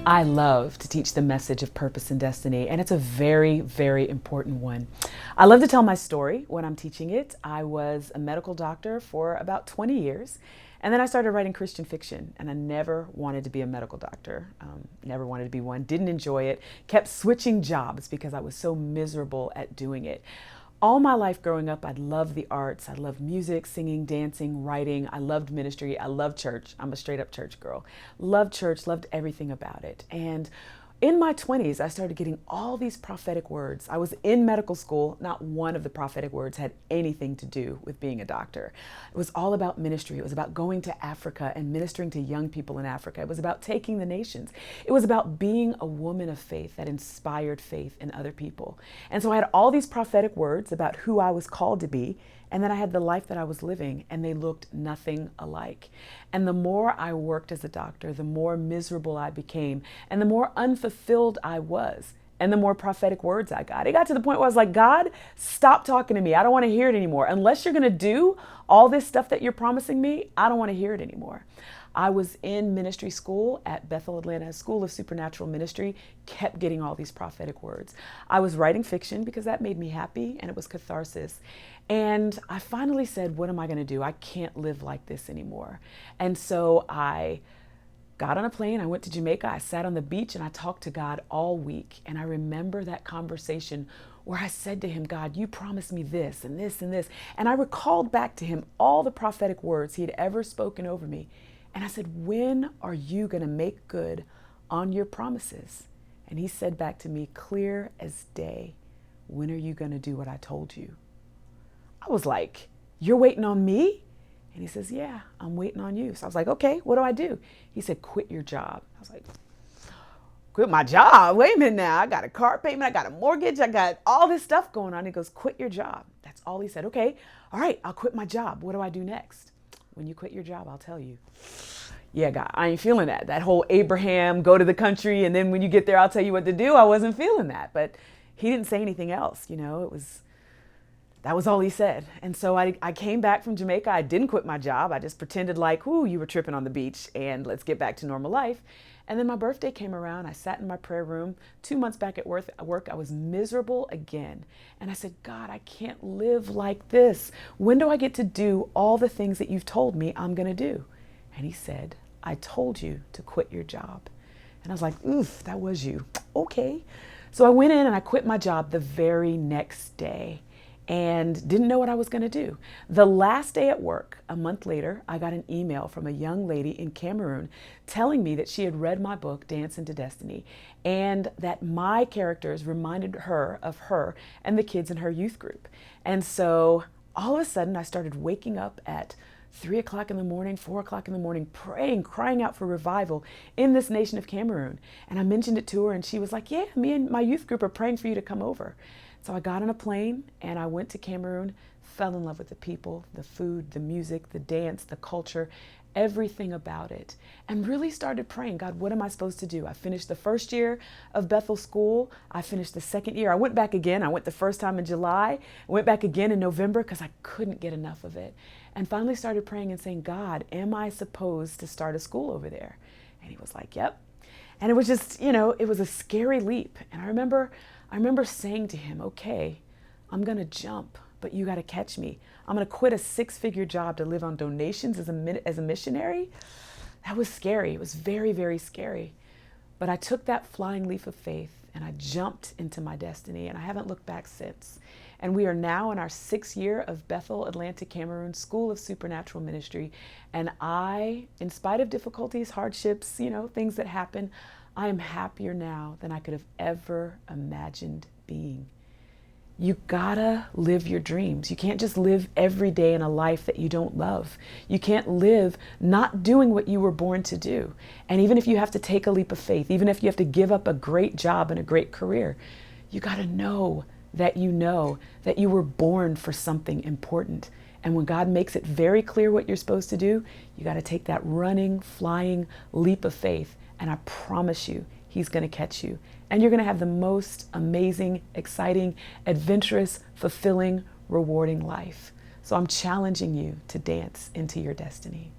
I love to teach the message of purpose and destiny, and it's a very, very important one. I love to tell my story when I'm teaching it. I was a medical doctor for about 20 years, and then I started writing Christian fiction, and I never wanted to be a medical doctor. Never wanted to be one, didn't enjoy it, kept switching jobs because I was so miserable at doing it. All my life growing up, I loved the arts. I loved music, singing, dancing, writing. I loved ministry. I loved church. I'm a straight up church girl. Loved church, loved everything about it. And in my 20s, I started getting all these prophetic words. I was in medical school. Not one of the prophetic words had anything to do with being a doctor. It was all about ministry. It was about going to Africa and ministering to young people in Africa. It was about taking the nations. It was about being a woman of faith that inspired faith in other people. And so I had all these prophetic words about who I was called to be. And then I had the life that I was living, and they looked nothing alike. And the more I worked as a doctor, the more miserable I became, and the more unfulfilled I was, and the more prophetic words I got. It got to the point where I was like, God, stop talking to me. I don't want to hear it anymore. Unless you're going to do all this stuff that you're promising me, I don't want to hear it anymore. I was in ministry school at Bethel, Atlanta, School of Supernatural Ministry, kept getting all these prophetic words. I was writing fiction because that made me happy and it was catharsis. And I finally said, what am I going to do? I can't live like this anymore. And so I got on a plane. I went to Jamaica. I sat on the beach and I talked to God all week. And I remember that conversation where I said to him, God, you promised me this and this and this. And I recalled back to him all the prophetic words he had ever spoken over me. And I said, when are you going to make good on your promises? And he said back to me, clear as day, when are you going to do what I told you? I was like, you're waiting on me? And he says, yeah, I'm waiting on you. So I was like, okay, what do I do? He said, quit your job. I was like, quit my job? Wait a minute now. I got a car payment. I got a mortgage. I got all this stuff going on. He goes, quit your job. That's all he said. Okay, all right, I'll quit my job. What do I do next? When you quit your job, I'll tell you. Yeah, God, I ain't feeling that. That whole Abraham, go to the country, and then when you get there, I'll tell you what to do. I wasn't feeling that. But he didn't say anything else, that was all he said. And so I came back from Jamaica. I didn't quit my job. I just pretended like, ooh, you were tripping on the beach and let's get back to normal life. And then my birthday came around. I sat in my prayer room 2 months back at work. I was miserable again. And I said, God, I can't live like this. When do I get to do all the things that you've told me I'm going to do? And he said, I told you to quit your job. And I was like, oof, that was you. Okay. So I went in and I quit my job the very next day and didn't know what I was going to do. The last day at work, a month later, I got an email from a young lady in Cameroon telling me that she had read my book, Dance into Destiny, and that my characters reminded her of her and the kids in her youth group. And so all of a sudden, I started waking up at 3 o'clock in the morning, 4 o'clock in the morning, praying, crying out for revival in this nation of Cameroon. And I mentioned it to her and she was like, yeah, me and my youth group are praying for you to come over. So I got on a plane and I went to Cameroon, fell in love with the people, the food, the music, the dance, the culture, everything about it, and really started praying, God, what am I supposed to do? I finished the first year of Bethel School. I finished the second year. I went back again. I went the first time in July. I went back again in November because I couldn't get enough of it. And finally started praying and saying, God, am I supposed to start a school over there? And he was like, yep. And it was just, it was a scary leap. And I remember saying to him, okay, I'm going to jump, but you got to catch me. I'm going to quit a 6-figure job to live on donations as a missionary. That was scary. It was very, very scary. But I took that flying leap of faith and I jumped into my destiny, and I haven't looked back since. And we are now in our 6th year of Bethel, Atlanta, Cameroon, School of Supernatural Ministry. And I, in spite of difficulties, hardships, things that happen, I am happier now than I could have ever imagined being. You gotta live your dreams. You can't just live every day in a life that you don't love. You can't live not doing what you were born to do. And even if you have to take a leap of faith, even if you have to give up a great job and a great career, you gotta know that you were born for something important. And when God makes it very clear what you're supposed to do, you gotta take that running, flying leap of faith. And I promise you, He's going to catch you. And you're going to have the most amazing, exciting, adventurous, fulfilling, rewarding life. So I'm challenging you to dance into your destiny.